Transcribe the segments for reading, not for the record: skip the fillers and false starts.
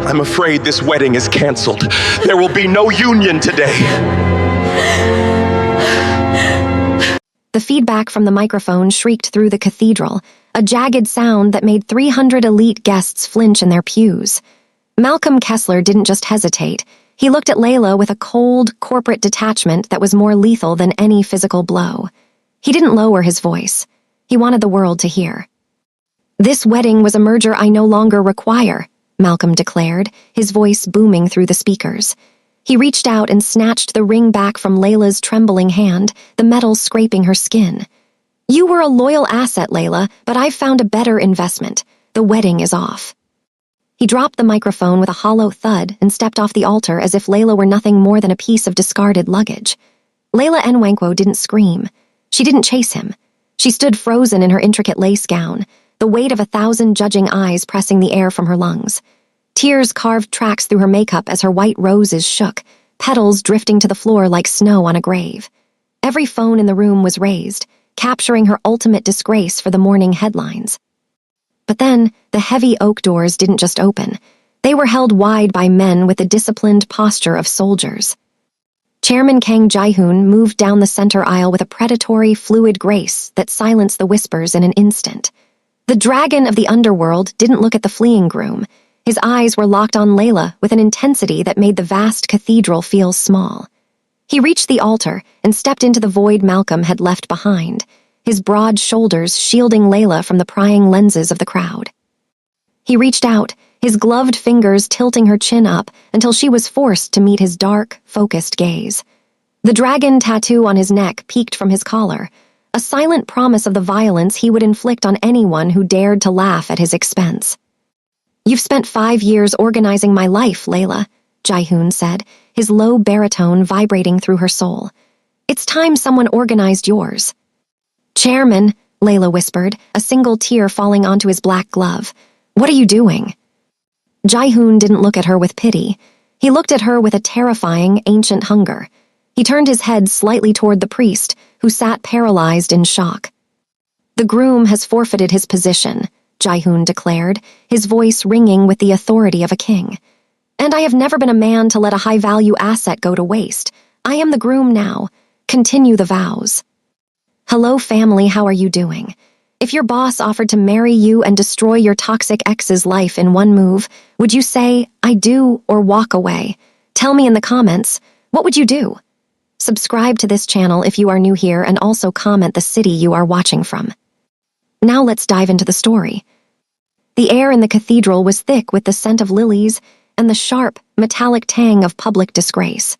I'm afraid this wedding is canceled. There will be no union today. The feedback from the microphone shrieked through the cathedral, a jagged sound that made 300 elite guests flinch in their pews. Malcolm Kessler didn't just hesitate. He looked at Layla with a cold, corporate detachment that was more lethal than any physical blow. He didn't lower his voice. He wanted the world to hear. "This wedding was a merger I no longer require," Malcolm declared, his voice booming through the speakers. He reached out and snatched the ring back from Layla's trembling hand, the metal scraping her skin. "You were a loyal asset, Layla, but I've found a better investment. The wedding is off." He dropped the microphone with a hollow thud and stepped off the altar as if Layla were nothing more than a piece of discarded luggage. Layla Nwankwo didn't scream. She didn't chase him. She stood frozen in her intricate lace gown, the weight of 1,000 judging eyes pressing the air from her lungs. Tears carved tracks through her makeup as her white roses shook, petals drifting to the floor like snow on a grave. Every phone in the room was raised, capturing her ultimate disgrace for the morning headlines. But then, the heavy oak doors didn't just open. They were held wide by men with the disciplined posture of soldiers. Chairman Kang Jae-hoon moved down the center aisle with a predatory, fluid grace that silenced the whispers in an instant. The dragon of the underworld didn't look at the fleeing groom. His eyes were locked on Layla with an intensity that made the vast cathedral feel small. He reached the altar and stepped into the void Malcolm had left behind, his broad shoulders shielding Layla from the prying lenses of the crowd. He reached out, his gloved fingers tilting her chin up until she was forced to meet his dark, focused gaze. The dragon tattoo on his neck peeked from his collar, a silent promise of the violence he would inflict on anyone who dared to laugh at his expense. "You've spent 5 years organizing my life, Layla," Jae-hoon said, his low baritone vibrating through her soul. "It's time someone organized yours." "Chairman," Layla whispered, a single tear falling onto his black glove. "What are you doing?" Jae-hoon didn't look at her with pity. He looked at her with a terrifying, ancient hunger. He turned his head slightly toward the priest, who sat paralyzed in shock. "The groom has forfeited his position," Jae-hoon declared, his voice ringing with the authority of a king. "And I have never been a man to let a high-value asset go to waste. I am the groom now. Continue the vows." "Hello, family, how are you doing? If your boss offered to marry you and destroy your toxic ex's life in one move, would you say, 'I do,' or walk away? Tell me in the comments, what would you do?" Subscribe to this channel if you are new here and also comment the city you are watching from. Now let's dive into the story. The air in the cathedral was thick with the scent of lilies and the sharp, metallic tang of public disgrace.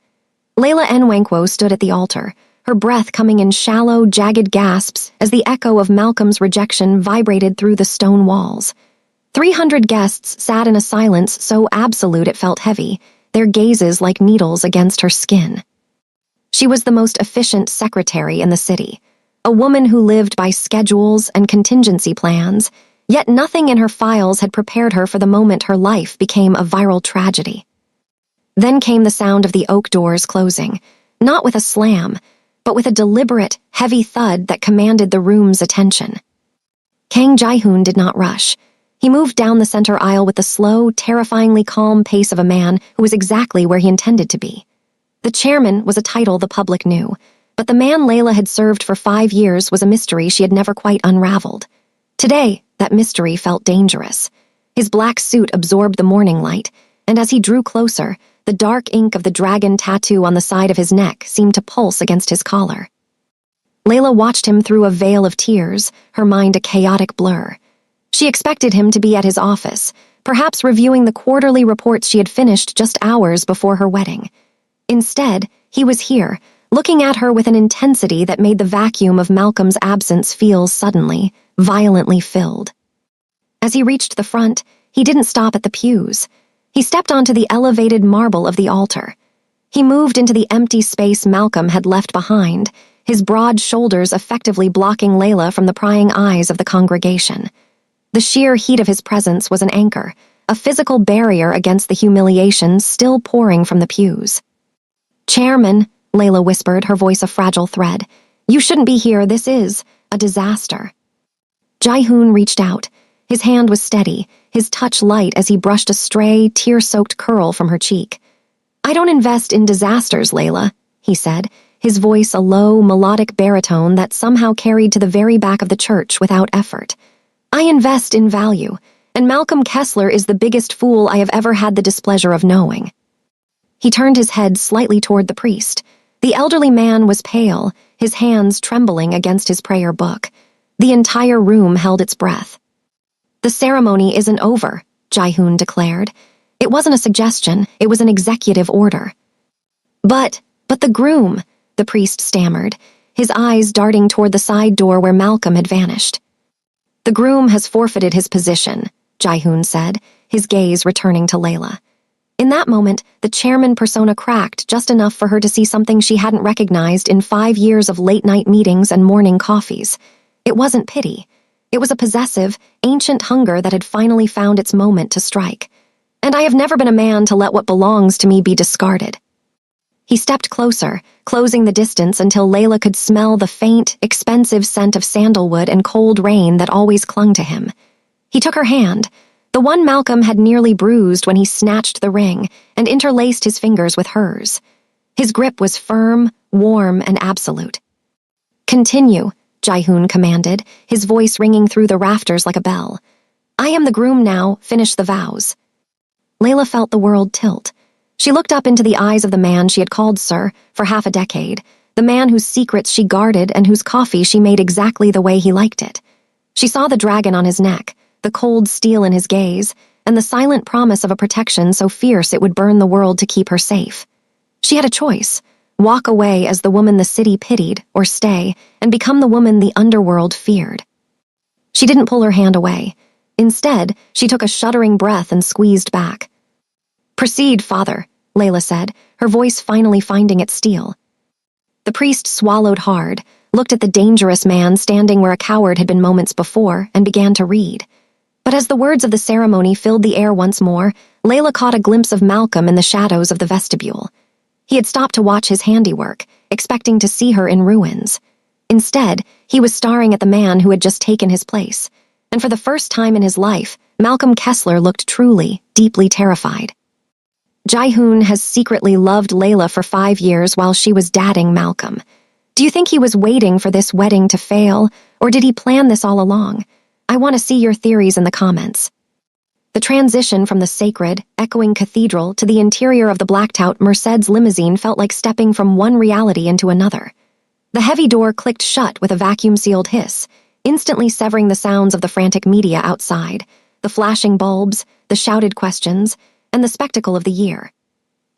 Layla Nwankwo stood at the altar, her breath coming in shallow, jagged gasps as the echo of Malcolm's rejection vibrated through the stone walls. 300 guests sat in a silence so absolute it felt heavy, their gazes like needles against her skin. She was the most efficient secretary in the city, a woman who lived by schedules and contingency plans, yet nothing in her files had prepared her for the moment her life became a viral tragedy. Then came the sound of the oak doors closing, not with a slam, but with a deliberate, heavy thud that commanded the room's attention. Kang Jae-hoon did not rush. He moved down the center aisle with the slow, terrifyingly calm pace of a man who was exactly where he intended to be. The chairman was a title the public knew, but the man Layla had served for 5 years was a mystery she had never quite unraveled. Today, that mystery felt dangerous. His black suit absorbed the morning light, and as he drew closer, the dark ink of the dragon tattoo on the side of his neck seemed to pulse against his collar. Layla watched him through a veil of tears, her mind a chaotic blur. She expected him to be at his office, perhaps reviewing the quarterly reports she had finished just hours before her wedding. Instead, he was here, looking at her with an intensity that made the vacuum of Malcolm's absence feel suddenly, violently filled. As he reached the front, he didn't stop at the pews. He stepped onto the elevated marble of the altar. He moved into the empty space Malcolm had left behind, his broad shoulders effectively blocking Layla from the prying eyes of the congregation. The sheer heat of his presence was an anchor, a physical barrier against the humiliation still pouring from the pews. "Chairman," Layla whispered, her voice a fragile thread, "you shouldn't be here. This is a disaster." Jae-hoon reached out, His hand was steady, his touch light as he brushed a stray, tear-soaked curl from her cheek. "I don't invest in disasters, Layla," he said, his voice a low, melodic baritone that somehow carried to the very back of the church without effort. "I invest in value, and Malcolm Kessler is the biggest fool I have ever had the displeasure of knowing." He turned his head slightly toward the priest. The elderly man was pale, his hands trembling against his prayer book. The entire room held its breath. "The ceremony isn't over," Jai-hoon declared. It wasn't a suggestion, it was an executive order. But the groom," the priest stammered, his eyes darting toward the side door where Malcolm had vanished. "The groom has forfeited his position," Jai-hoon said, his gaze returning to Layla. In that moment, the chairman persona cracked just enough for her to see something she hadn't recognized in 5 years of late-night meetings and morning coffees. It wasn't pity. It was a possessive, ancient hunger that had finally found its moment to strike. "And I have never been a man to let what belongs to me be discarded." He stepped closer, closing the distance until Layla could smell the faint, expensive scent of sandalwood and cold rain that always clung to him. He took her hand, the one Malcolm had nearly bruised when he snatched the ring, and interlaced his fingers with hers. His grip was firm, warm, and absolute. "Continue," Jai-hoon commanded, his voice ringing through the rafters like a bell. "I am the groom now, finish the vows." Layla felt the world tilt. She looked up into the eyes of the man she had called Sir for half a decade, the man whose secrets she guarded and whose coffee she made exactly the way he liked it. She saw the dragon on his neck, the cold steel in his gaze, and the silent promise of a protection so fierce it would burn the world to keep her safe. She had a choice: walk away as the woman the city pitied, or stay and become the woman the underworld feared. She didn't pull her hand away. Instead, she took a shuddering breath and squeezed back. "Proceed, father," Layla said, her voice finally finding its steel. The priest swallowed hard, looked at the dangerous man standing where a coward had been moments before, and began to read. But as the words of the ceremony filled the air once more, Layla caught a glimpse of Malcolm in the shadows of the vestibule. He had stopped to watch his handiwork, expecting to see her in ruins. Instead, he was staring at the man who had just taken his place, and for the first time in his life, Malcolm Kessler looked truly, deeply terrified. Jai-hoon has secretly loved Layla for 5 years while she was dadding Malcolm. Do you think he was waiting for this wedding to fail, or did he plan this all along? I want to see your theories in the comments. The transition from the sacred, echoing cathedral to the interior of the blacked-out Merced's limousine felt like stepping from one reality into another. The heavy door clicked shut with a vacuum-sealed hiss, instantly severing the sounds of the frantic media outside, the flashing bulbs, the shouted questions, and the spectacle of the year.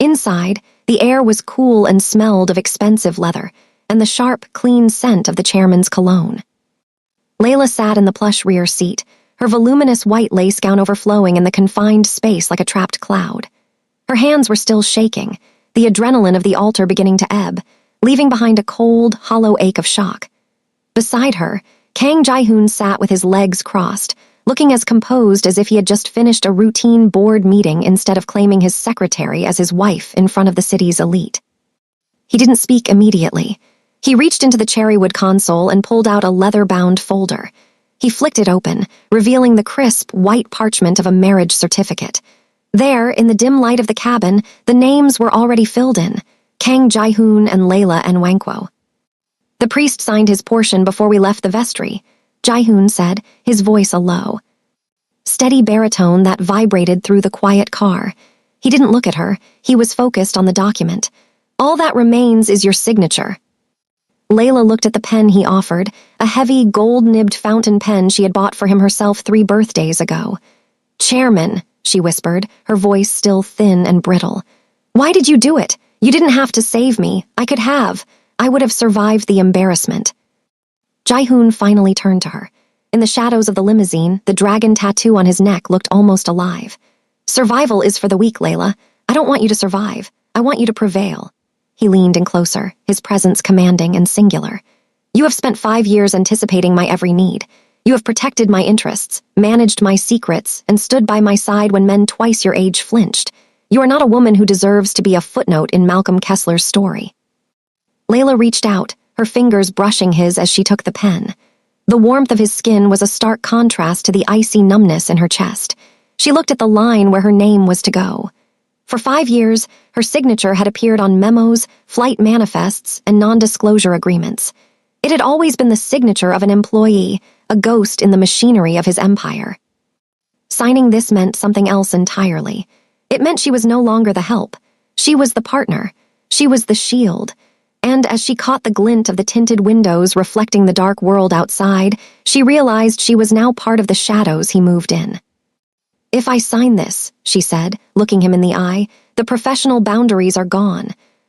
Inside, the air was cool and smelled of expensive leather, and the sharp, clean scent of the chairman's cologne. Layla sat in the plush rear seat, her voluminous white lace gown overflowing in the confined space like a trapped cloud. Her hands were still shaking, the adrenaline of the altar beginning to ebb, leaving behind a cold, hollow ache of shock. Beside her, Kang Jai-hoon sat with his legs crossed, looking as composed as if he had just finished a routine board meeting instead of claiming his secretary as his wife in front of the city's elite. He didn't speak immediately. He reached into the cherrywood console and pulled out a leather-bound folder. He flicked it open, revealing the crisp, white parchment of a marriage certificate. There, in the dim light of the cabin, the names were already filled in: Kang Jai-hoon and Layla and Wankwo. "The priest signed his portion before we left the vestry," Jai-hoon said, his voice a low, steady baritone that vibrated through the quiet car. He didn't look at her, he was focused on the document. "All that remains is your signature." Layla looked at the pen he offered, a heavy, gold-nibbed fountain pen she had bought for him herself 3 birthdays ago. "Chairman," she whispered, her voice still thin and brittle. "Why did you do it? You didn't have to save me. I could have. I would have survived the embarrassment." Jai-hoon finally turned to her. In the shadows of the limousine, the dragon tattoo on his neck looked almost alive. "Survival is for the weak, Layla. I don't want you to survive. I want you to prevail." He leaned in closer, his presence commanding and singular. "You have spent 5 years anticipating my every need. You have protected my interests, managed my secrets, and stood by my side when men twice your age flinched. You are not a woman who deserves to be a footnote in Malcolm Kessler's story." Layla reached out, her fingers brushing his as she took the pen. The warmth of his skin was a stark contrast to the icy numbness in her chest. She looked at the line where her name was to go. For 5 years, her signature had appeared on memos, flight manifests, and non-disclosure agreements. It had always been the signature of an employee, a ghost in the machinery of his empire. Signing this meant something else entirely. It meant she was no longer the help. She was the partner. She was the shield. And as she caught the glint of the tinted windows reflecting the dark world outside, she realized she was now part of the shadows he moved in. "If I sign this," she said, looking him in the eye, "the professional boundaries are gone.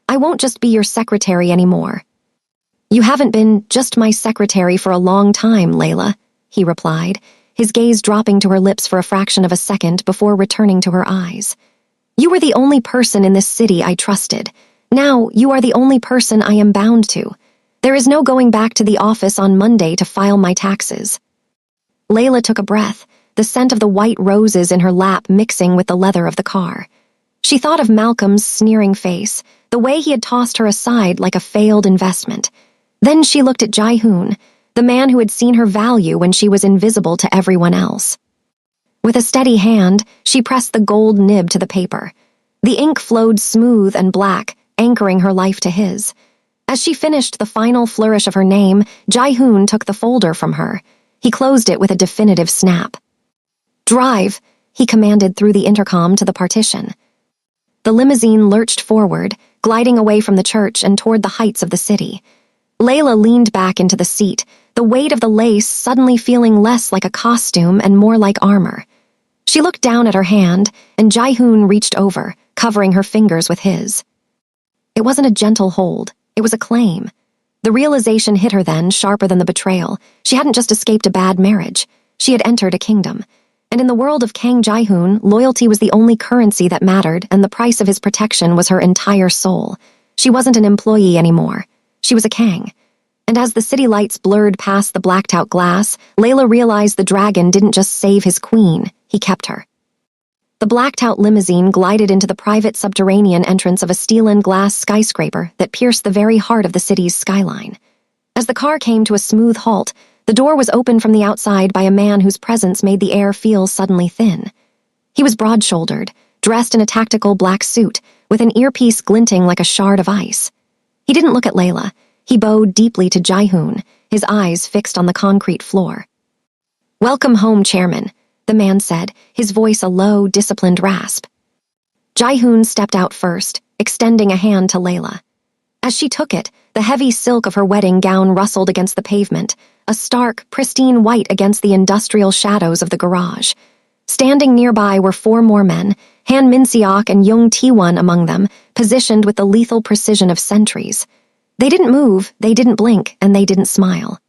I won't just be your secretary anymore." "You haven't been just my secretary for a long time, Layla," he replied, his gaze dropping to her lips for a fraction of a second before returning to her eyes. "You were the only person in this city I trusted. Now you are the only person I am bound to. There is no going back to the office on Monday to file my taxes." Layla took a breath, the scent of the white roses in her lap mixing with the leather of the car. She thought of Malcolm's sneering face, the way he had tossed her aside like a failed investment. Then she looked at Jae-hoon, the man who had seen her value when she was invisible to everyone else. With a steady hand, she pressed the gold nib to the paper. The ink flowed smooth and black, anchoring her life to his. As she finished the final flourish of her name, Jae-hoon took the folder from her. He closed it with a definitive snap. "Drive," he commanded through the intercom to the partition. The limousine lurched forward, gliding away from the church and toward the heights of the city. Layla leaned back into the seat, the weight of the lace suddenly feeling less like a costume and more like armor. She looked down at her hand, and Jae-hoon reached over, covering her fingers with his. It wasn't a gentle hold, it was a claim. The realization hit her then, sharper than the betrayal. She hadn't just escaped a bad marriage. She had entered a kingdom. And in the world of Kang Jae-hoon, loyalty was the only currency that mattered, and the price of his protection was her entire soul. She wasn't an employee anymore. She was a Kang. And as the city lights blurred past the blacked-out glass, Layla realized the dragon didn't just save his queen, he kept her. The blacked-out limousine glided into the private subterranean entrance of a steel-and-glass skyscraper that pierced the very heart of the city's skyline. As the car came to a smooth halt, the door was opened from the outside by a man whose presence made the air feel suddenly thin. He was broad-shouldered, dressed in a tactical black suit, with an earpiece glinting like a shard of ice. He didn't look at Layla. He bowed deeply to Jae-hoon, his eyes fixed on the concrete floor. "Welcome home, Chairman," the man said, his voice a low, disciplined rasp. Jae-hoon stepped out first, extending a hand to Layla. As she took it, the heavy silk of her wedding gown rustled against the pavement, a stark, pristine white against the industrial shadows of the garage. Standing nearby were 4 more men, Han Min-seok and Young Tae-won among them, positioned with the lethal precision of sentries. They didn't move, they didn't blink, and they didn't smile.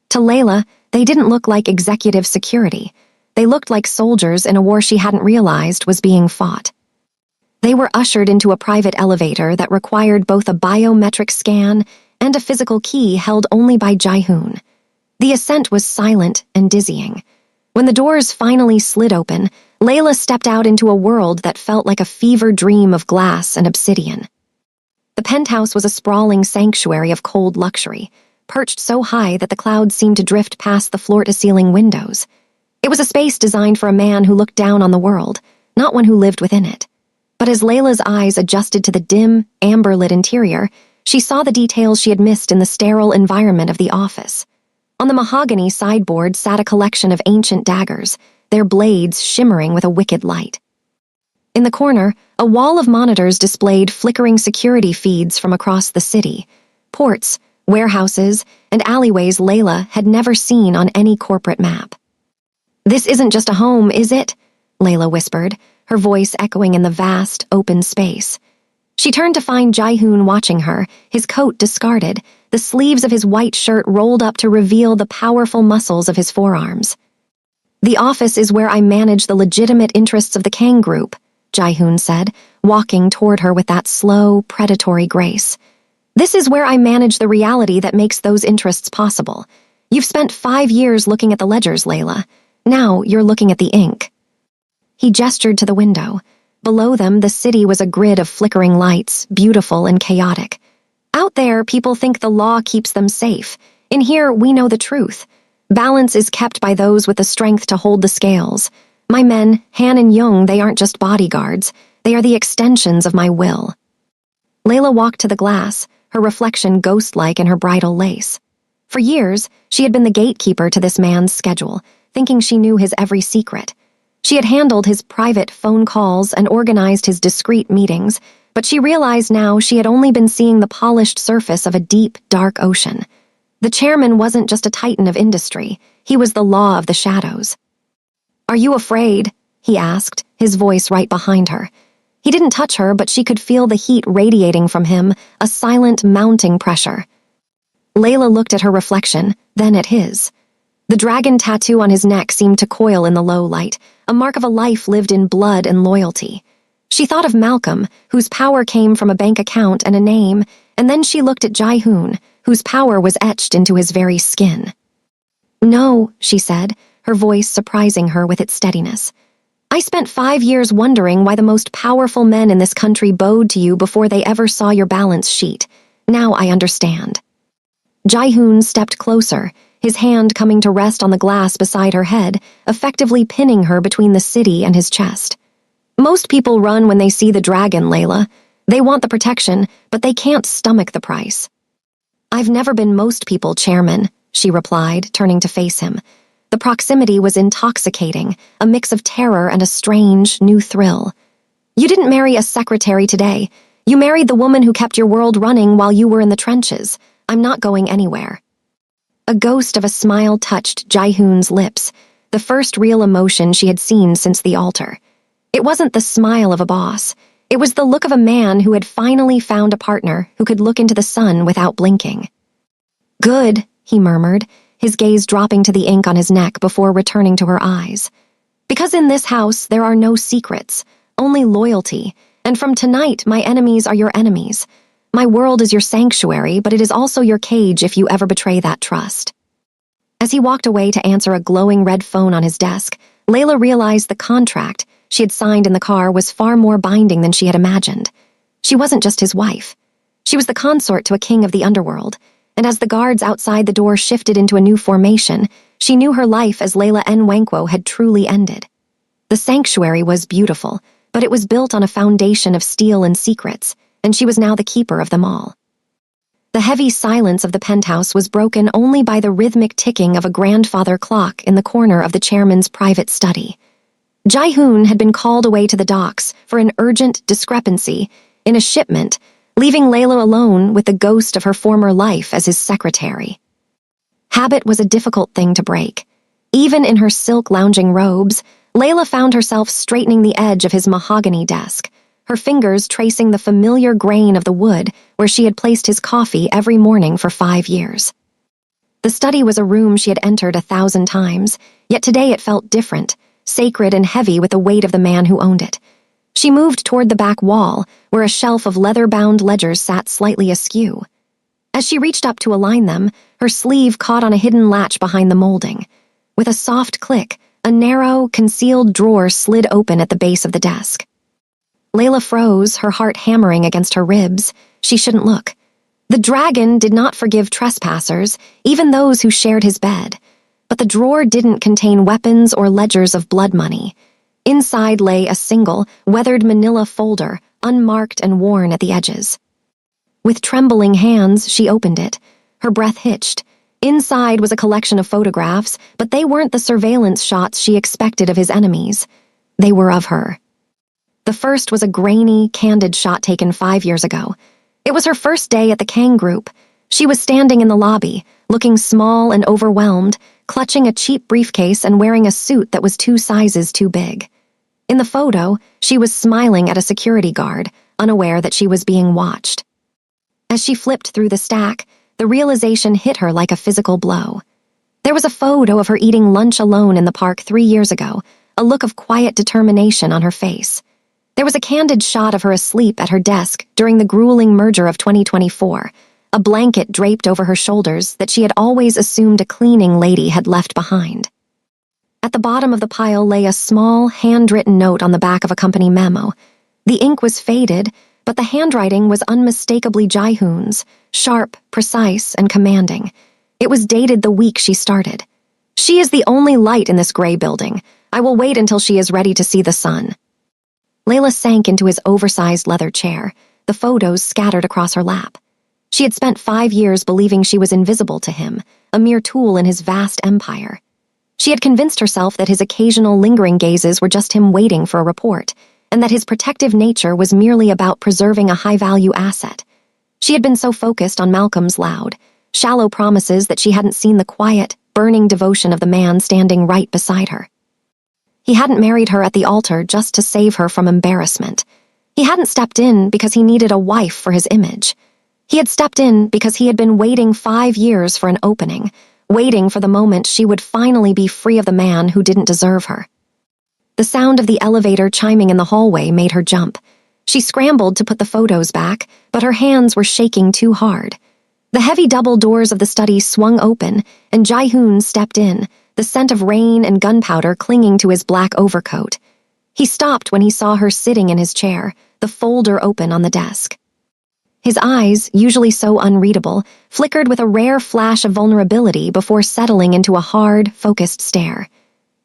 To Layla, they didn't look like executive security. They looked like soldiers in a war she hadn't realized was being fought. They were ushered into a private elevator that required both a biometric scan and a physical key held only by Jae-hoon. The ascent was silent and dizzying. When the doors finally slid open, Layla stepped out into a world that felt like a fever dream of glass and obsidian. The penthouse was a sprawling sanctuary of cold luxury, perched so high that the clouds seemed to drift past the floor-to-ceiling windows. It was a space designed for a man who looked down on the world, not one who lived within it. But as Layla's eyes adjusted to the dim, amber-lit interior, she saw the details she had missed in the sterile environment of the office. On the mahogany sideboard sat a collection of ancient daggers, their blades shimmering with a wicked light. In the corner, a wall of monitors displayed flickering security feeds from across the city, ports, warehouses, and alleyways Layla had never seen on any corporate map. "This isn't just a home, is it?" Layla whispered, her voice echoing in the vast, open space. She turned to find Jae-hoon watching her, his coat discarded, the sleeves of his white shirt rolled up to reveal the powerful muscles of his forearms. "The office is where I manage the legitimate interests of the Kang Group," Jae-hoon said, walking toward her with that slow, predatory grace. "This is where I manage the reality that makes those interests possible. You've spent 5 years looking at the ledgers, Layla. Now you're looking at the ink." He gestured to the window. Below them, the city was a grid of flickering lights, beautiful and chaotic. "Out there, people think the law keeps them safe. In here, we know the truth. Balance is kept by those with the strength to hold the scales. My men, Han and Jung, they aren't just bodyguards. They are the extensions of my will. Layla walked to the glass, her reflection ghost-like in her bridal lace. For years, she had been the gatekeeper to this man's schedule, thinking she knew his every secret. She had handled his private phone calls and organized his discreet meetings, but she realized now she had only been seeing the polished surface of a deep, dark ocean. The chairman wasn't just a titan of industry, he was the law of the shadows. "Are you afraid?" he asked, his voice right behind her. He didn't touch her, but she could feel the heat radiating from him, a silent, mounting pressure. Layla looked at her reflection, then at his. The dragon tattoo on his neck seemed to coil in the low light, a mark of a life lived in blood and loyalty. She thought of Malcolm, whose power came from a bank account and a name, and then she looked at Jae-hoon, whose power was etched into his very skin. "No," she said, her voice surprising her with its steadiness. "I spent 5 years wondering why the most powerful men in this country bowed to you before they ever saw your balance sheet. Now I understand." Jae-hoon stepped closer, his hand coming to rest on the glass beside her head, effectively pinning her between the city and his chest. "Most people run when they see the dragon, Layla. They want the protection, but they can't stomach the price." "I've never been most people, Chairman," she replied, turning to face him. The proximity was intoxicating, a mix of terror and a strange, new thrill. "You didn't marry a secretary today. You married the woman who kept your world running while you were in the trenches. I'm not going anywhere." A ghost of a smile touched Jae-hoon's lips, the first real emotion she had seen since the altar. It wasn't the smile of a boss. It was the look of a man who had finally found a partner who could look into the sun without blinking. "Good," he murmured, his gaze dropping to the ink on his neck before returning to her eyes. "Because in this house there are no secrets, only loyalty, and from tonight my enemies are your enemies. My world is your sanctuary, but it is also your cage if you ever betray that trust." As he walked away to answer a glowing red phone on his desk, Layla realized the contract she had signed in the car was far more binding than she had imagined. She wasn't just his wife. She was the consort to a king of the underworld, and as the guards outside the door shifted into a new formation, she knew her life as Layla N. Wankwo had truly ended. The sanctuary was beautiful, but it was built on a foundation of steel and secrets, and she was now the keeper of them all. The heavy silence of the penthouse was broken only by the rhythmic ticking of a grandfather clock in the corner of the chairman's private study. Jae-hoon had been called away to the docks for an urgent discrepancy in a shipment, leaving Layla alone with the ghost of her former life as his secretary. Habit was a difficult thing to break. Even in her silk lounging robes, Layla found herself straightening the edge of his mahogany desk, her fingers tracing the familiar grain of the wood where she had placed his coffee every morning for 5 years. The study was a room she had entered 1,000 times, yet today it felt different, sacred and heavy with the weight of the man who owned it. She moved toward the back wall, where a shelf of leather-bound ledgers sat slightly askew. As she reached up to align them, her sleeve caught on a hidden latch behind the molding. With a soft click, a narrow, concealed drawer slid open at the base of the desk. Layla froze, her heart hammering against her ribs. She shouldn't look. The dragon did not forgive trespassers, even those who shared his bed. But the drawer didn't contain weapons or ledgers of blood money. Inside lay a single, weathered manila folder, unmarked and worn at the edges. With trembling hands, she opened it. Her breath hitched. Inside was a collection of photographs, but they weren't the surveillance shots she expected of his enemies. They were of her. The first was a grainy, candid shot taken 5 years ago. It was her first day at the Kang Group. She was standing in the lobby, looking small and overwhelmed, clutching a cheap briefcase and wearing a suit that was 2 sizes too big. In the photo, she was smiling at a security guard, unaware that she was being watched. As she flipped through the stack, the realization hit her like a physical blow. There was a photo of her eating lunch alone in the park 3 years ago, a look of quiet determination on her face. There was a candid shot of her asleep at her desk during the grueling merger of 2024, a blanket draped over her shoulders that she had always assumed a cleaning lady had left behind. At the bottom of the pile lay a small, handwritten note on the back of a company memo. The ink was faded, but the handwriting was unmistakably Jae-hoon's, sharp, precise, and commanding. It was dated the week she started. She is the only light in this gray building. I will wait until she is ready to see the sun. Layla sank into his oversized leather chair, the photos scattered across her lap. She had spent 5 years believing she was invisible to him, a mere tool in his vast empire. She had convinced herself that his occasional lingering gazes were just him waiting for a report, and that his protective nature was merely about preserving a high-value asset. She had been so focused on Malcolm's loud, shallow promises that she hadn't seen the quiet, burning devotion of the man standing right beside her. He hadn't married her at the altar just to save her from embarrassment. He hadn't stepped in because he needed a wife for his image. He had stepped in because he had been waiting 5 years for an opening, waiting for the moment she would finally be free of the man who didn't deserve her. The sound of the elevator chiming in the hallway made her jump. She scrambled to put the photos back, but her hands were shaking too hard. The heavy double doors of the study swung open, and Jae-hoon stepped in, the scent of rain and gunpowder clinging to his black overcoat. He stopped when he saw her sitting in his chair, the folder open on the desk. His eyes, usually so unreadable, flickered with a rare flash of vulnerability before settling into a hard, focused stare.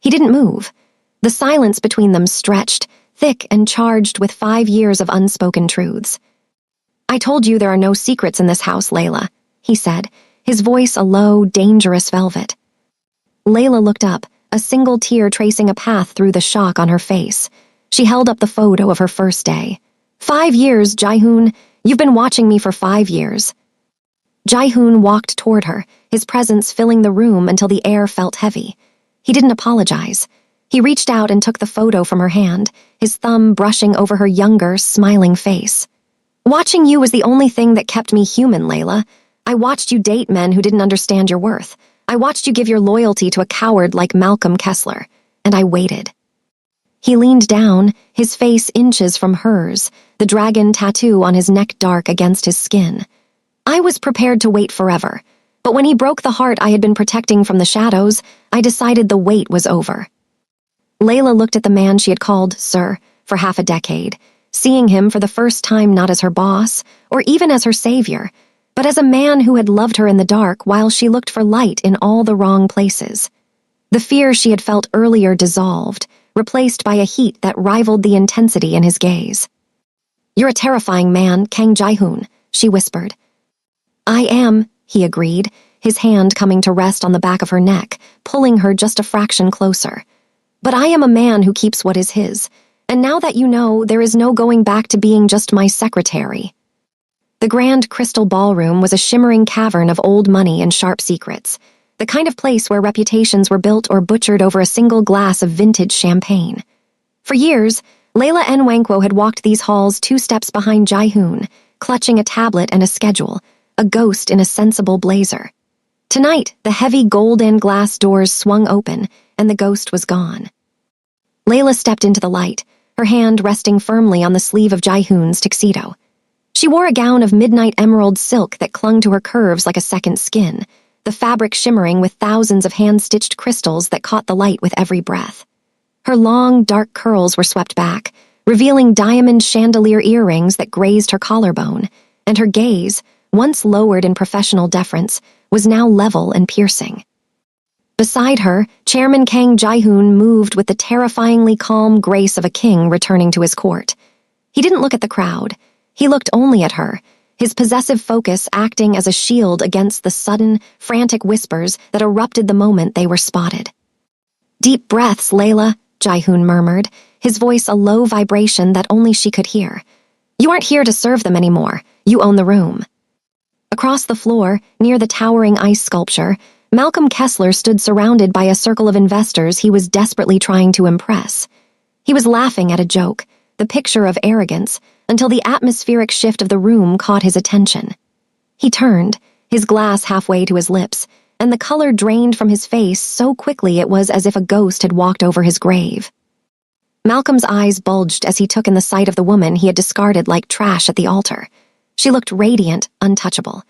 He didn't move. The silence between them stretched, thick and charged with 5 years of unspoken truths. "I told you there are no secrets in this house, Layla," he said, his voice a low, dangerous velvet. Layla looked up, a single tear tracing a path through the shock on her face. She held up the photo of her first day. "5 years, Jae-hoon. You've been watching me for 5 years." Jae-hoon walked toward her, his presence filling the room until the air felt heavy. He didn't apologize. He reached out and took the photo from her hand, his thumb brushing over her younger, smiling face. "Watching you was the only thing that kept me human, Layla. I watched you date men who didn't understand your worth. I watched you give your loyalty to a coward like Malcolm Kessler, and I waited." He leaned down, his face inches from hers, the dragon tattoo on his neck dark against his skin. "I was prepared to wait forever, but when he broke the heart I had been protecting from the shadows, I decided the wait was over." Layla looked at the man she had called Sir for half a decade, seeing him for the first time not as her boss, or even as her savior, but as a man who had loved her in the dark while she looked for light in all the wrong places. The fear she had felt earlier dissolved, replaced by a heat that rivaled the intensity in his gaze. "You're a terrifying man, Kang Jae-hoon," she whispered. "I am," he agreed, his hand coming to rest on the back of her neck, pulling her just a fraction closer. "But I am a man who keeps what is his, and now that you know, there is no going back to being just my secretary." The grand crystal ballroom was a shimmering cavern of old money and sharp secrets, the kind of place where reputations were built or butchered over a single glass of vintage champagne. For years, Layla Nwankwo had walked these halls 2 steps behind Jae-hoon, clutching a tablet and a schedule, a ghost in a sensible blazer. Tonight, the heavy gold and glass doors swung open, and the ghost was gone. Layla stepped into the light, her hand resting firmly on the sleeve of Jae-hoon's tuxedo. She wore a gown of midnight emerald silk that clung to her curves like a second skin, the fabric shimmering with thousands of hand-stitched crystals that caught the light with every breath. Her long, dark curls were swept back, revealing diamond chandelier earrings that grazed her collarbone, and her gaze, once lowered in professional deference, was now level and piercing. Beside her, Chairman Kang Jae-hoon moved with the terrifyingly calm grace of a king returning to his court. He didn't look at the crowd. He looked only at her, his possessive focus acting as a shield against the sudden, frantic whispers that erupted the moment they were spotted. "Deep breaths, Layla," Jae-hoon murmured, his voice a low vibration that only she could hear. "You aren't here to serve them anymore. You own the room." Across the floor, near the towering ice sculpture, Malcolm Kessler stood surrounded by a circle of investors he was desperately trying to impress. He was laughing at a joke, the picture of arrogance, until the atmospheric shift of the room caught his attention. He turned, his glass halfway to his lips, and the color drained from his face so quickly it was as if a ghost had walked over his grave. Malcolm's eyes bulged as he took in the sight of the woman he had discarded like trash at the altar. She looked radiant, untouchable.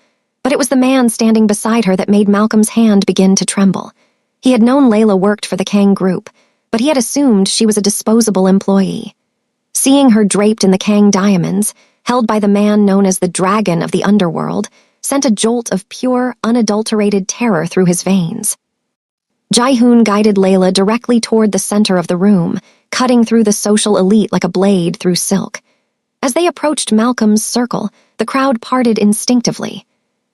But it was the man standing beside her that made Malcolm's hand begin to tremble. He had known Layla worked for the Kang Group, but he had assumed she was a disposable employee. Seeing her draped in the Kang diamonds, held by the man known as the Dragon of the Underworld, sent a jolt of pure, unadulterated terror through his veins. Jai-hoon guided Layla directly toward the center of the room, cutting through the social elite like a blade through silk. As they approached Malcolm's circle, the crowd parted instinctively.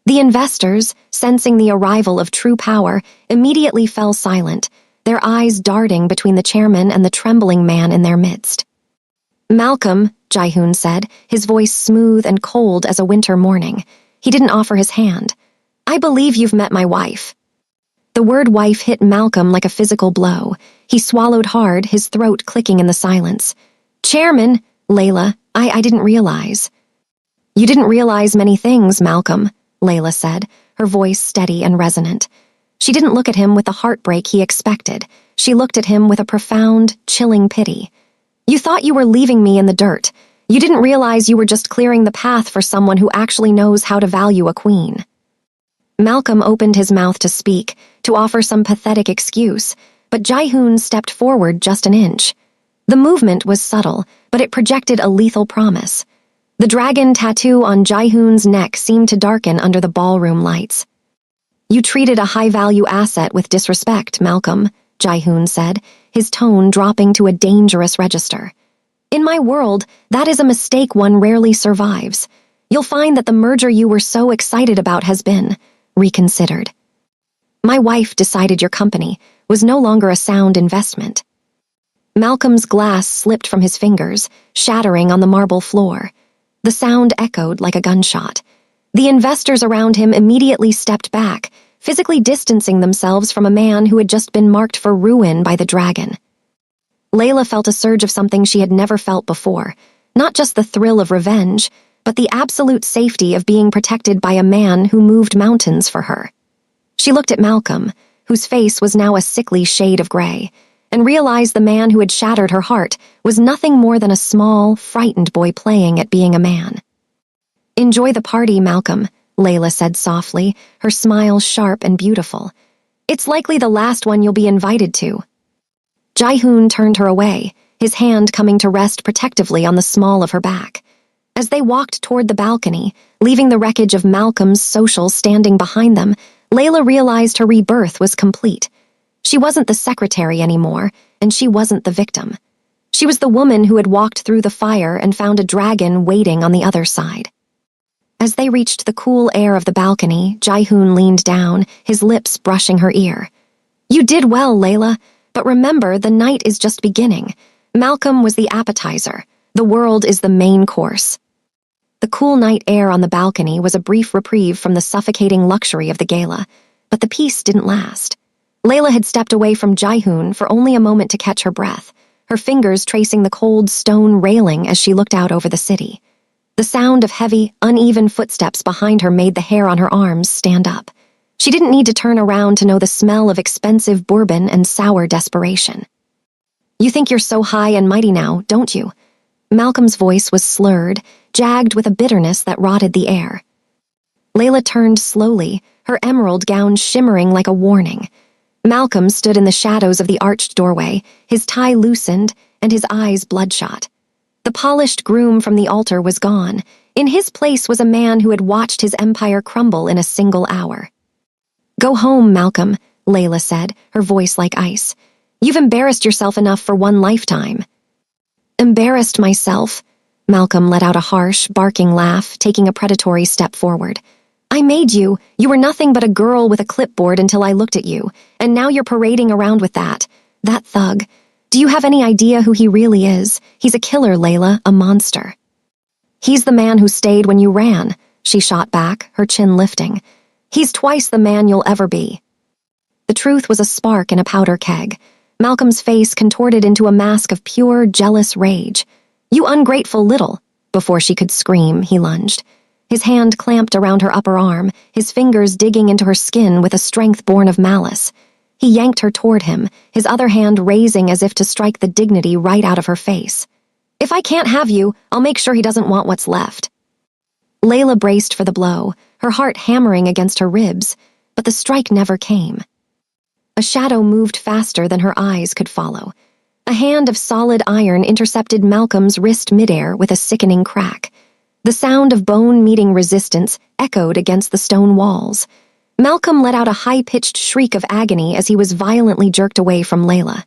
The investors, sensing the arrival of true power, immediately fell silent, their eyes darting between the chairman and the trembling man in their midst. "Malcolm," Jai-hoon said, his voice smooth and cold as a winter morning. He didn't offer his hand. "I believe you've met my wife." The word wife hit Malcolm like a physical blow. He swallowed hard, his throat clicking in the silence. "Chairman," Layla, I didn't realize. "You didn't realize many things, Malcolm," Layla said, her voice steady and resonant. She didn't look at him with the heartbreak he expected. She looked at him with a profound, chilling pity. "You thought you were leaving me in the dirt. You didn't realize you were just clearing the path for someone who actually knows how to value a queen." Malcolm opened his mouth to speak, to offer some pathetic excuse, but Jai-hoon stepped forward just an inch. The movement was subtle, but it projected a lethal promise. The dragon tattoo on Jai-hoon's neck seemed to darken under the ballroom lights. "You treated a high-value asset with disrespect, Malcolm," Jai-hoon said, his tone dropping to a dangerous register. "In my world, that is a mistake one rarely survives. You'll find that the merger you were so excited about has been reconsidered. My wife decided your company was no longer a sound investment." Malcolm's glass slipped from his fingers, shattering on the marble floor. The sound echoed like a gunshot. The investors around him immediately stepped back, physically distancing themselves from a man who had just been marked for ruin by the dragon. Layla felt a surge of something she had never felt before, not just the thrill of revenge, but the absolute safety of being protected by a man who moved mountains for her. She looked at Malcolm, whose face was now a sickly shade of gray, and realized the man who had shattered her heart was nothing more than a small, frightened boy playing at being a man. "Enjoy the party, Malcolm," Layla said softly, her smile sharp and beautiful. "It's likely the last one you'll be invited to." Jai-hoon turned her away, his hand coming to rest protectively on the small of her back. As they walked toward the balcony, leaving the wreckage of Malcolm's social standing behind them, Layla realized her rebirth was complete. She wasn't the secretary anymore, and she wasn't the victim. She was the woman who had walked through the fire and found a dragon waiting on the other side. As they reached the cool air of the balcony, Jai-hoon leaned down, his lips brushing her ear. "You did well, Layla, but remember, the night is just beginning. Malcolm was the appetizer. The world is the main course." The cool night air on the balcony was a brief reprieve from the suffocating luxury of the gala, but the peace didn't last. Layla had stepped away from Jai-hoon for only a moment to catch her breath, her fingers tracing the cold stone railing as she looked out over the city. The sound of heavy, uneven footsteps behind her made the hair on her arms stand up. She didn't need to turn around to know the smell of expensive bourbon and sour desperation. "You think you're so high and mighty now, don't you?" Malcolm's voice was slurred, jagged with a bitterness that rotted the air. Layla turned slowly, her emerald gown shimmering like a warning. Malcolm stood in the shadows of the arched doorway, his tie loosened and his eyes bloodshot. The polished groom from the altar was gone. In his place was a man who had watched his empire crumble in a single hour. "Go home, Malcolm," Layla said, her voice like ice. "You've embarrassed yourself enough for one lifetime." "Embarrassed myself?" Malcolm let out a harsh, barking laugh, taking a predatory step forward. "I made you. You were nothing but a girl with a clipboard until I looked at you, and now you're parading around with that thug. Do you have any idea who he really is? He's a killer, Layla, a monster." "He's the man who stayed when you ran," she shot back, her chin lifting. "He's twice the man you'll ever be." The truth was a spark in a powder keg. Malcolm's face contorted into a mask of pure, jealous rage. "You ungrateful little." Before she could scream, he lunged. His hand clamped around her upper arm, his fingers digging into her skin with a strength born of malice. He yanked her toward him, his other hand raising as if to strike the dignity right out of her face. "If I can't have you, I'll make sure he doesn't want what's left." Layla braced for the blow, her heart hammering against her ribs, but the strike never came. A shadow moved faster than her eyes could follow. A hand of solid iron intercepted Malcolm's wrist midair with a sickening crack. The sound of bone meeting resistance echoed against the stone walls. Malcolm let out a high-pitched shriek of agony as he was violently jerked away from Layla.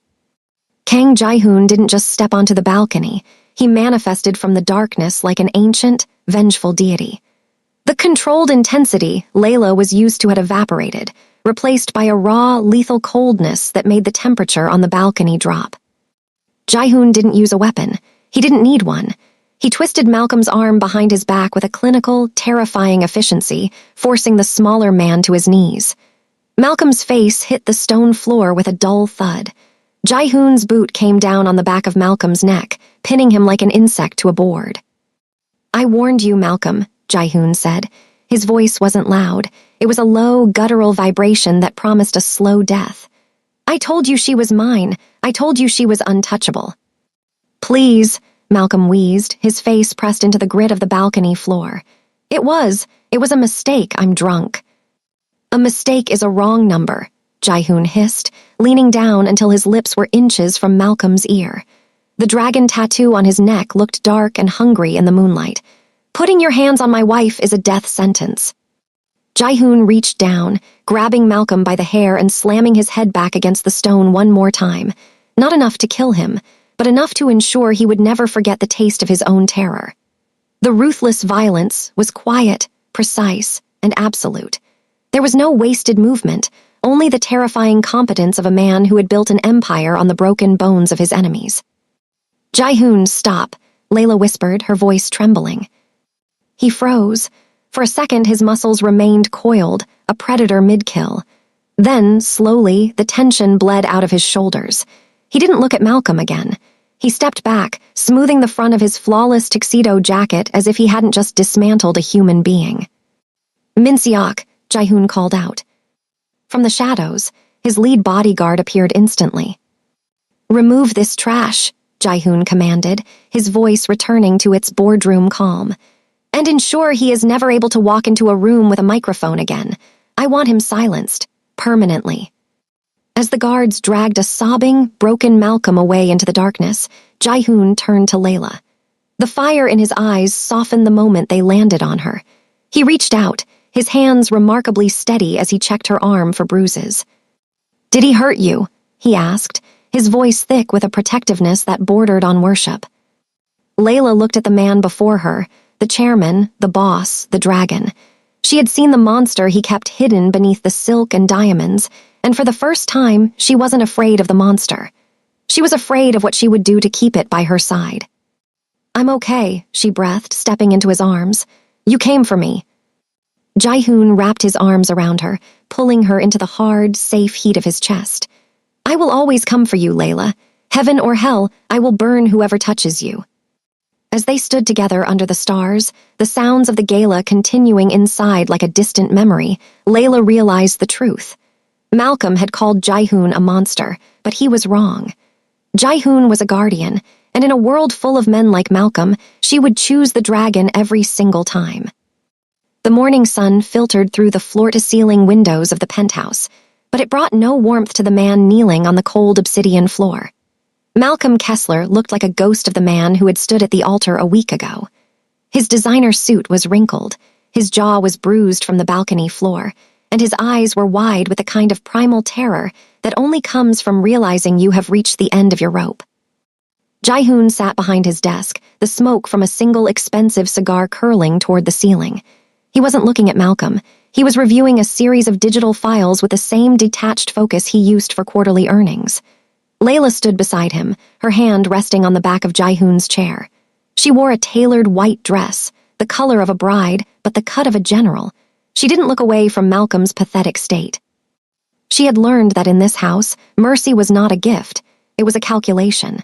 Kang Jae-hoon didn't just step onto the balcony. He manifested from the darkness like an ancient, vengeful deity. The controlled intensity Layla was used to had evaporated, replaced by a raw, lethal coldness that made the temperature on the balcony drop. Jae-hoon didn't use a weapon. He didn't need one. He twisted Malcolm's arm behind his back with a clinical, terrifying efficiency, forcing the smaller man to his knees. Malcolm's face hit the stone floor with a dull thud. Jae-hoon's boot came down on the back of Malcolm's neck, pinning him like an insect to a board. "I warned you, Malcolm," Jae-hoon said. His voice wasn't loud. It was a low, guttural vibration that promised a slow death. "I told you she was mine. I told you she was untouchable." "Please," Malcolm wheezed, his face pressed into the grit of the balcony floor. It was a mistake. I'm drunk." "A mistake is a wrong number," Jae-hoon hissed, leaning down until his lips were inches from Malcolm's ear. The dragon tattoo on his neck looked dark and hungry in the moonlight. "Putting your hands on my wife is a death sentence." Jae-hoon reached down, grabbing Malcolm by the hair and slamming his head back against the stone one more time. Not enough to kill him, but enough to ensure he would never forget the taste of his own terror. The ruthless violence was quiet, precise, and absolute. There was no wasted movement, only the terrifying competence of a man who had built an empire on the broken bones of his enemies. "Jae-hoon, stop," Layla whispered, her voice trembling. He froze. For a second, his muscles remained coiled, a predator mid-kill. Then, slowly, the tension bled out of his shoulders. He didn't look at Malcolm again. He stepped back, smoothing the front of his flawless tuxedo jacket as if he hadn't just dismantled a human being. "Min-seok," Jae-hoon called out. From the shadows, his lead bodyguard appeared instantly. "Remove this trash," Jae-hoon commanded, his voice returning to its boardroom calm. "And ensure he is never able to walk into a room with a microphone again. I want him silenced, permanently." As the guards dragged a sobbing, broken Malcolm away into the darkness, Jae-hoon turned to Layla. The fire in his eyes softened the moment they landed on her. He reached out, his hands remarkably steady as he checked her arm for bruises. "Did he hurt you?" he asked, his voice thick with a protectiveness that bordered on worship. Layla looked at the man before her, the chairman, the boss, the dragon. She had seen the monster he kept hidden beneath the silk and diamonds, and for the first time, she wasn't afraid of the monster. She was afraid of what she would do to keep it by her side. "I'm okay," she breathed, stepping into his arms. "You came for me." Jae-hoon wrapped his arms around her, pulling her into the hard, safe heat of his chest. "I will always come for you, Layla. Heaven or hell, I will burn whoever touches you." As they stood together under the stars, the sounds of the gala continuing inside like a distant memory, Layla realized the truth. Malcolm had called Jae-hoon a monster, but he was wrong. Jae-hoon was a guardian, and in a world full of men like Malcolm, she would choose the dragon every single time. The morning sun filtered through the floor-to-ceiling windows of the penthouse, but it brought no warmth to the man kneeling on the cold obsidian floor. Malcolm Kessler looked like a ghost of the man who had stood at the altar a week ago. His designer suit was wrinkled, his jaw was bruised from the balcony floor, and his eyes were wide with the kind of primal terror that only comes from realizing you have reached the end of your rope. Jae-hoon sat behind his desk, the smoke from a single expensive cigar curling toward the ceiling. He wasn't looking at Malcolm. He was reviewing a series of digital files with the same detached focus he used for quarterly earnings. Layla stood beside him, her hand resting on the back of Jae-hoon's chair. She wore a tailored white dress, the color of a bride, but the cut of a general. She didn't look away from Malcolm's pathetic state. She had learned that in this house, mercy was not a gift, it was a calculation.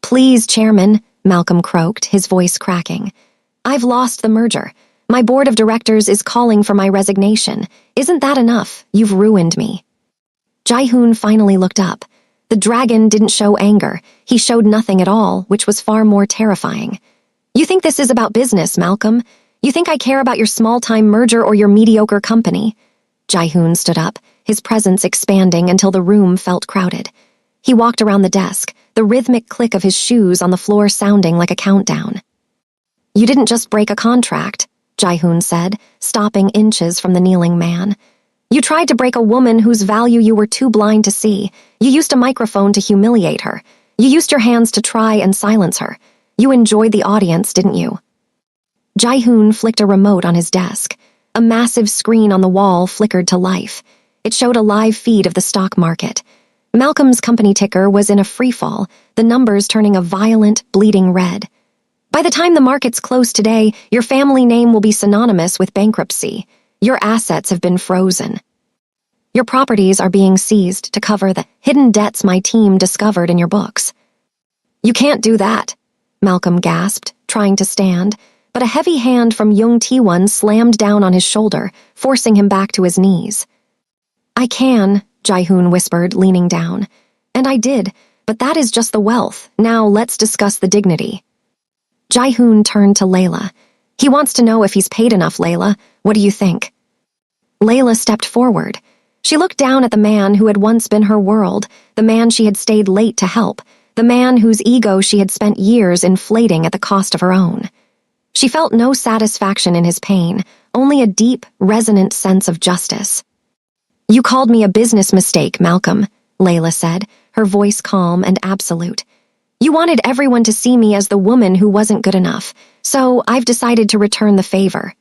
"Please, Chairman," Malcolm croaked, his voice cracking. "I've lost the merger. My board of directors is calling for my resignation. Isn't that enough? You've ruined me." Jae-hoon finally looked up. The dragon didn't show anger. He showed nothing at all, which was far more terrifying. "You think this is about business, Malcolm? You think I care about your small-time merger or your mediocre company?" Jae-hoon stood up, his presence expanding until the room felt crowded. He walked around the desk, the rhythmic click of his shoes on the floor sounding like a countdown. "You didn't just break a contract," Jae-hoon said, stopping inches from the kneeling man. You tried to break a woman whose value you were too blind to see. You used a microphone to humiliate her. You used your hands to try and silence her. You enjoyed the audience, didn't you? Jae-hoon flicked a remote on his desk. A massive screen on the wall flickered to life. It showed a live feed of the stock market. Malcolm's company ticker was in a freefall, the numbers turning a violent, bleeding red. By the time the markets close today, your family name will be synonymous with bankruptcy. Your assets have been frozen. Your properties are being seized to cover the hidden debts my team discovered in your books. You can't do that, Malcolm gasped, trying to stand, but a heavy hand from Young Tae-won slammed down on his shoulder, forcing him back to his knees. I can, Jae-hoon whispered, leaning down. And I did, but that is just the wealth. Now let's discuss the dignity. Jae-hoon turned to Layla. He wants to know if he's paid enough, Layla. What do you think? Layla stepped forward. She looked down at the man who had once been her world, the man she had stayed late to help, the man whose ego she had spent years inflating at the cost of her own. She felt no satisfaction in his pain, only a deep, resonant sense of justice. You called me a business mistake, Malcolm, Layla said, her voice calm and absolute. You wanted everyone to see me as the woman who wasn't good enough, so I've decided to return the favor.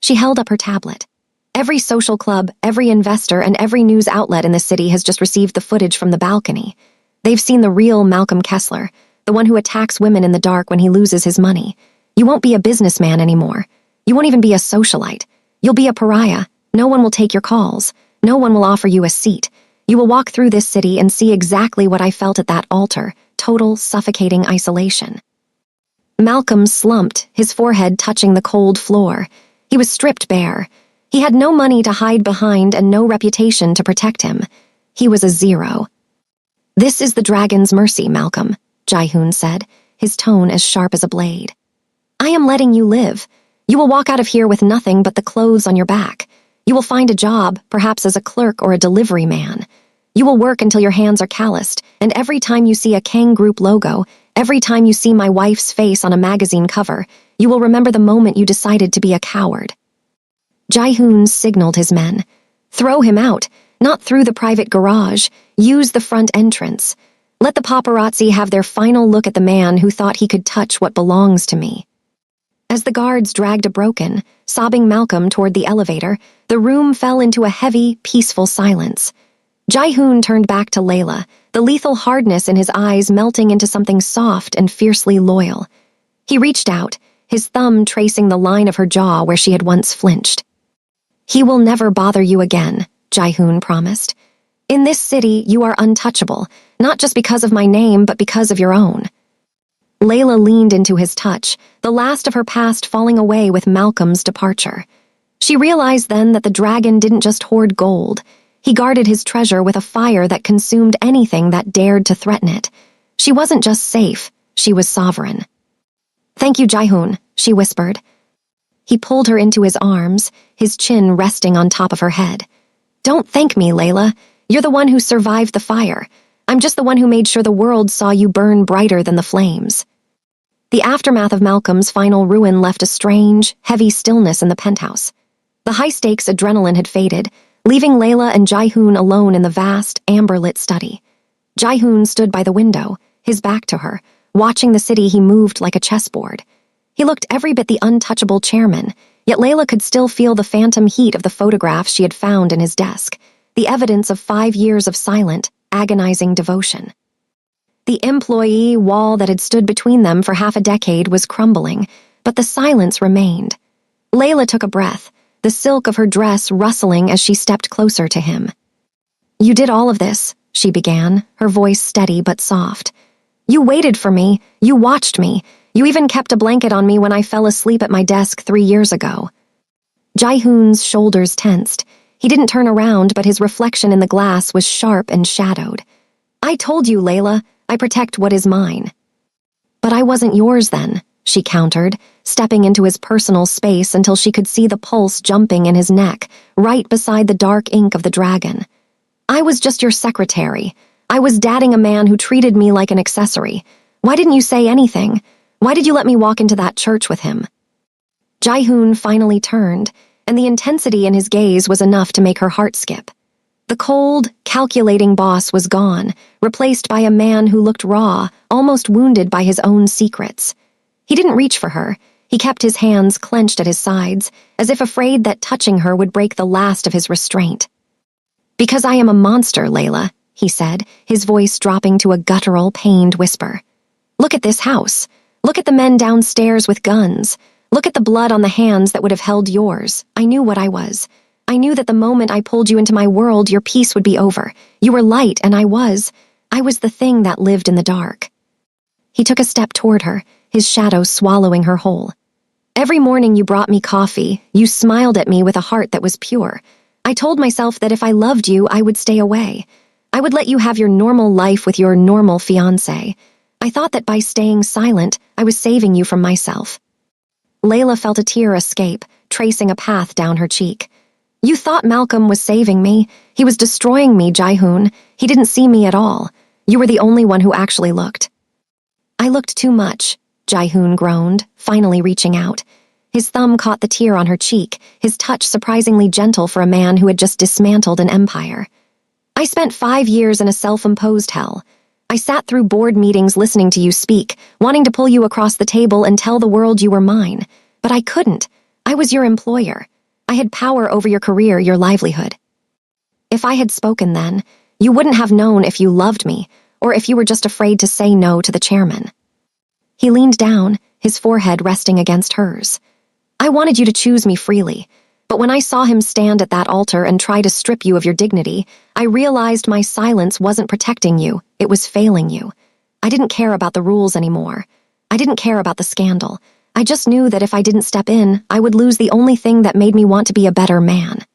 She held up her tablet. Every social club, every investor, and every news outlet in the city has just received the footage from the balcony. They've seen the real Malcolm Kessler, the one who attacks women in the dark when he loses his money. You won't be a businessman anymore. You won't even be a socialite. You'll be a pariah. No one will take your calls. No one will offer you a seat. You will walk through this city and see exactly what I felt at that altar, total, suffocating isolation. Malcolm slumped, his forehead touching the cold floor. He was stripped bare. He had no money to hide behind and no reputation to protect him. He was a zero. This is the dragon's mercy, Malcolm, Jae-hoon said, his tone as sharp as a blade. I am letting you live. You will walk out of here with nothing but the clothes on your back. You will find a job, perhaps as a clerk or a delivery man. You will work until your hands are calloused, and every time you see a Kang Group logo, every time you see my wife's face on a magazine cover, you will remember the moment you decided to be a coward. Jae-hoon signaled his men. Throw him out, not through the private garage. Use the front entrance. Let the paparazzi have their final look at the man who thought he could touch what belongs to me. As the guards dragged a broken, sobbing Malcolm toward the elevator, the room fell into a heavy, peaceful silence. Jae-hoon turned back to Layla, the lethal hardness in his eyes melting into something soft and fiercely loyal. He reached out, his thumb tracing the line of her jaw where she had once flinched. He will never bother you again, Jae-hoon promised. In this city, you are untouchable, not just because of my name, but because of your own. Layla leaned into his touch, the last of her past falling away with Malcolm's departure. She realized then that the dragon didn't just hoard gold. He guarded his treasure with a fire that consumed anything that dared to threaten it. She wasn't just safe, she was sovereign. Thank you, Jae-hoon, she whispered. He pulled her into his arms, his chin resting on top of her head. Don't thank me, Layla. You're the one who survived the fire. I'm just the one who made sure the world saw you burn brighter than the flames. The aftermath of Malcolm's final ruin left a strange, heavy stillness in the penthouse. The high-stakes adrenaline had faded, leaving Layla and Jae-hoon alone in the vast, amber-lit study. Jae-hoon stood by the window, his back to her, watching the city he moved like a chessboard. He looked every bit the untouchable chairman, yet Layla could still feel the phantom heat of the photographs she had found in his desk, the evidence of 5 years of silent, agonizing devotion. The employee wall that had stood between them for half a decade was crumbling, but the silence remained. Layla took a breath, the silk of her dress rustling as she stepped closer to him. You did all of this, she began, her voice steady but soft. You waited for me, you watched me, you even kept a blanket on me when I fell asleep at my desk 3 years ago. Jae-hoon's shoulders tensed. He didn't turn around, but his reflection in the glass was sharp and shadowed. I told you, Layla, I protect what is mine. But I wasn't yours then, she countered, stepping into his personal space until she could see the pulse jumping in his neck, right beside the dark ink of the dragon. I was just your secretary. I was dating a man who treated me like an accessory. Why didn't you say anything? Why did you let me walk into that church with him? Jae-hoon finally turned, and the intensity in his gaze was enough to make her heart skip. The cold, calculating boss was gone, replaced by a man who looked raw, almost wounded by his own secrets. He didn't reach for her. He kept his hands clenched at his sides, as if afraid that touching her would break the last of his restraint. "Because I am a monster, Layla," he said, his voice dropping to a guttural, pained whisper. "Look at this house. Look at the men downstairs with guns. Look at the blood on the hands that would have held yours. I knew what I was. I knew that the moment I pulled you into my world, your peace would be over. You were light, and I was the thing that lived in the dark." He took a step toward her, his shadow swallowing her whole. "Every morning you brought me coffee. You smiled at me with a heart that was pure. I told myself that if I loved you, I would stay away. I would let you have your normal life with your normal fiancé. I thought that by staying silent, I was saving you from myself." Layla felt a tear escape, tracing a path down her cheek. "You thought Malcolm was saving me. He was destroying me, Jaehoon. He didn't see me at all. You were the only one who actually looked." "I looked too much," Jaehoon groaned, finally reaching out. His thumb caught the tear on her cheek, his touch surprisingly gentle for a man who had just dismantled an empire. "I spent 5 years in a self-imposed hell. I sat through board meetings listening to you speak, wanting to pull you across the table and tell the world you were mine. But I couldn't. I was your employer. I had power over your career, your livelihood. If I had spoken then, you wouldn't have known if you loved me, or if you were just afraid to say no to the chairman." He leaned down, his forehead resting against hers. "I wanted you to choose me freely, but when I saw him stand at that altar and try to strip you of your dignity, I realized my silence wasn't protecting you, it was failing you. I didn't care about the rules anymore. I didn't care about the scandal. I just knew that if I didn't step in, I would lose the only thing that made me want to be a better man."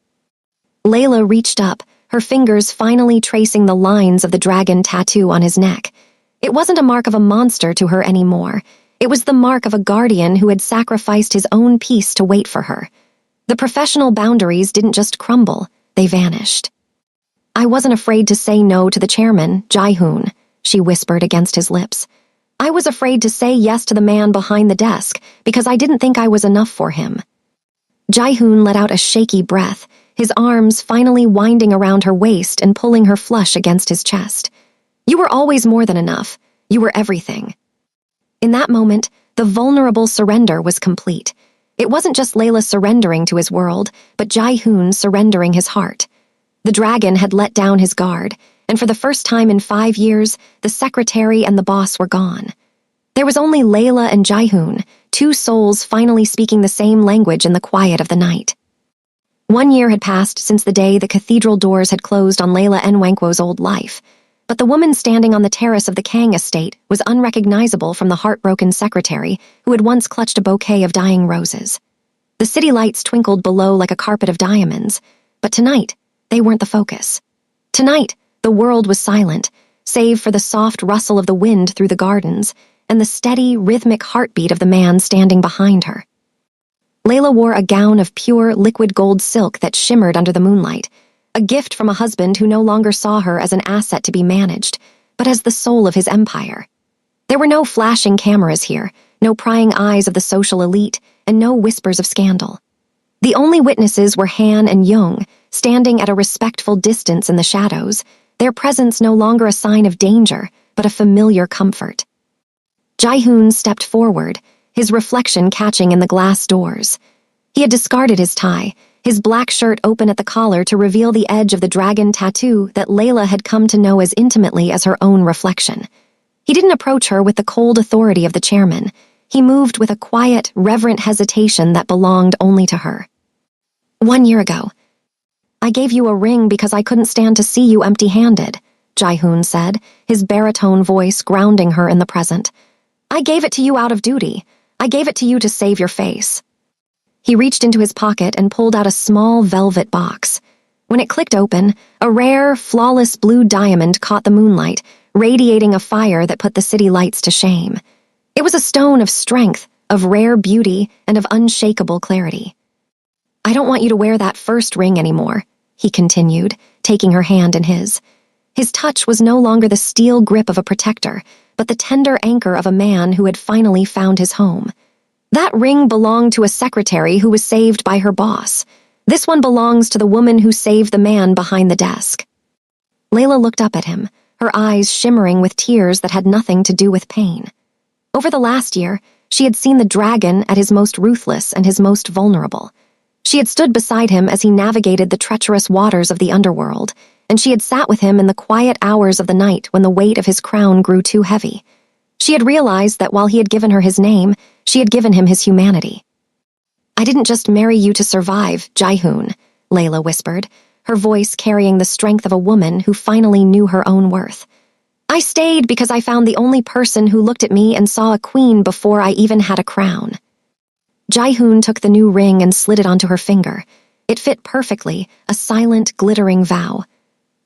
Layla reached up, her fingers finally tracing the lines of the dragon tattoo on his neck. It wasn't a mark of a monster to her anymore. It was the mark of a guardian who had sacrificed his own peace to wait for her. The professional boundaries didn't just crumble, they vanished. "I wasn't afraid to say no to the chairman, Jaehoon," she whispered against his lips. "I was afraid to say yes to the man behind the desk because I didn't think I was enough for him." Jaehoon let out a shaky breath, his arms finally winding around her waist and pulling her flush against his chest. "You were always more than enough. You were everything." In that moment, the vulnerable surrender was complete. It wasn't just Layla surrendering to his world, but Jaehoon surrendering his heart. The dragon had let down his guard, and for the first time in 5 years, the secretary and the boss were gone. There was only Layla and Jaehoon, two souls finally speaking the same language in the quiet of the night. 1 year had passed since the day the cathedral doors had closed on Layla Nwankwo's old life, but the woman standing on the terrace of the Kang estate was unrecognizable from the heartbroken secretary who had once clutched a bouquet of dying roses. The city lights twinkled below like a carpet of diamonds, but tonight, they weren't the focus. Tonight, the world was silent, save for the soft rustle of the wind through the gardens and the steady, rhythmic heartbeat of the man standing behind her. Layla wore a gown of pure, liquid gold silk that shimmered under the moonlight, a gift from a husband who no longer saw her as an asset to be managed, but as the soul of his empire. There were no flashing cameras here, no prying eyes of the social elite, and no whispers of scandal. The only witnesses were Han and Young, standing at a respectful distance in the shadows, their presence no longer a sign of danger, but a familiar comfort. Jaehoon stepped forward, his reflection catching in the glass doors. He had discarded his tie, his black shirt open at the collar to reveal the edge of the dragon tattoo that Layla had come to know as intimately as her own reflection. He didn't approach her with the cold authority of the chairman. He moved with a quiet, reverent hesitation that belonged only to her. 1 year ago, "I gave you a ring because I couldn't stand to see you empty-handed," Jaehoon said, his baritone voice grounding her in the present. "I gave it to you out of duty. I gave it to you to save your face." He reached into his pocket and pulled out a small velvet box. When it clicked open, a rare, flawless blue diamond caught the moonlight, radiating a fire that put the city lights to shame. It was a stone of strength, of rare beauty, and of unshakable clarity. "I don't want you to wear that first ring anymore," he continued, taking her hand in his. His touch was no longer the steel grip of a protector, but the tender anchor of a man who had finally found his home. That ring belonged to a secretary who was saved by her boss, This one belongs to the woman who saved the man behind the desk." Layla looked up at him, her eyes shimmering with tears that had nothing to do with pain. Over the last year, she had seen the dragon at his most ruthless and his most vulnerable. She had stood beside him as he navigated the treacherous waters of the underworld, and she had sat with him in the quiet hours of the night when the weight of his crown grew too heavy. She had realized that while he had given her his name, she had given him his humanity. "I didn't just marry you to survive, Jaihoon," Layla whispered, her voice carrying the strength of a woman who finally knew her own worth. "I stayed because I found the only person who looked at me and saw a queen before I even had a crown." Jaihoon took the new ring and slid it onto her finger. It fit perfectly, a silent, glittering vow.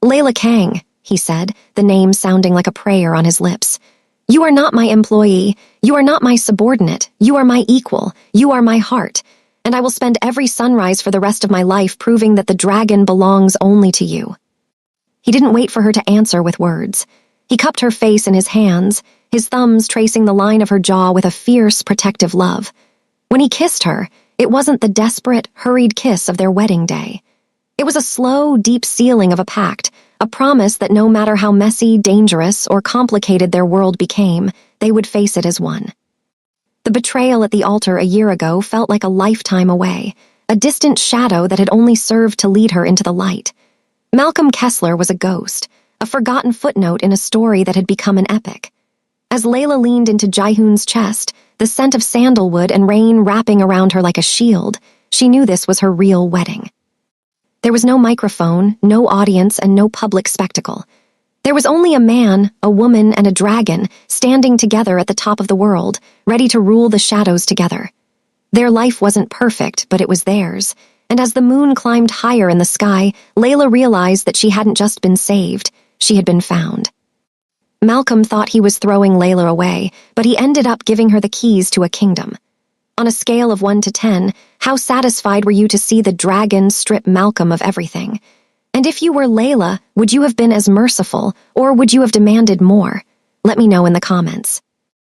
"Layla Kang," he said, the name sounding like a prayer on his lips. "You are not my employee. You are not my subordinate. You are my equal. You are my heart. And I will spend every sunrise for the rest of my life proving that the dragon belongs only to you." He didn't wait for her to answer with words. He cupped her face in his hands, his thumbs tracing the line of her jaw with a fierce, protective love. When he kissed her, it wasn't the desperate, hurried kiss of their wedding day. It was a slow, deep sealing of a pact, a promise that no matter how messy, dangerous, or complicated their world became, they would face it as one. The betrayal at the altar a year ago felt like a lifetime away, a distant shadow that had only served to lead her into the light. Malcolm Kessler was a ghost, a forgotten footnote in a story that had become an epic. As Layla leaned into Jaihoon's chest, the scent of sandalwood and rain wrapping around her like a shield, she knew this was her real wedding. There was no microphone, no audience, and no public spectacle. There was only a man, a woman, and a dragon standing together at the top of the world, ready to rule the shadows together. Their life wasn't perfect, but it was theirs, and as the moon climbed higher in the sky, Layla realized that she hadn't just been saved, she had been found. Malcolm thought he was throwing Layla away, but he ended up giving her the keys to a kingdom. On a scale of 1 to 10, how satisfied were you to see the dragon strip Malcolm of everything? And if you were Layla, would you have been as merciful, or would you have demanded more? Let me know in the comments.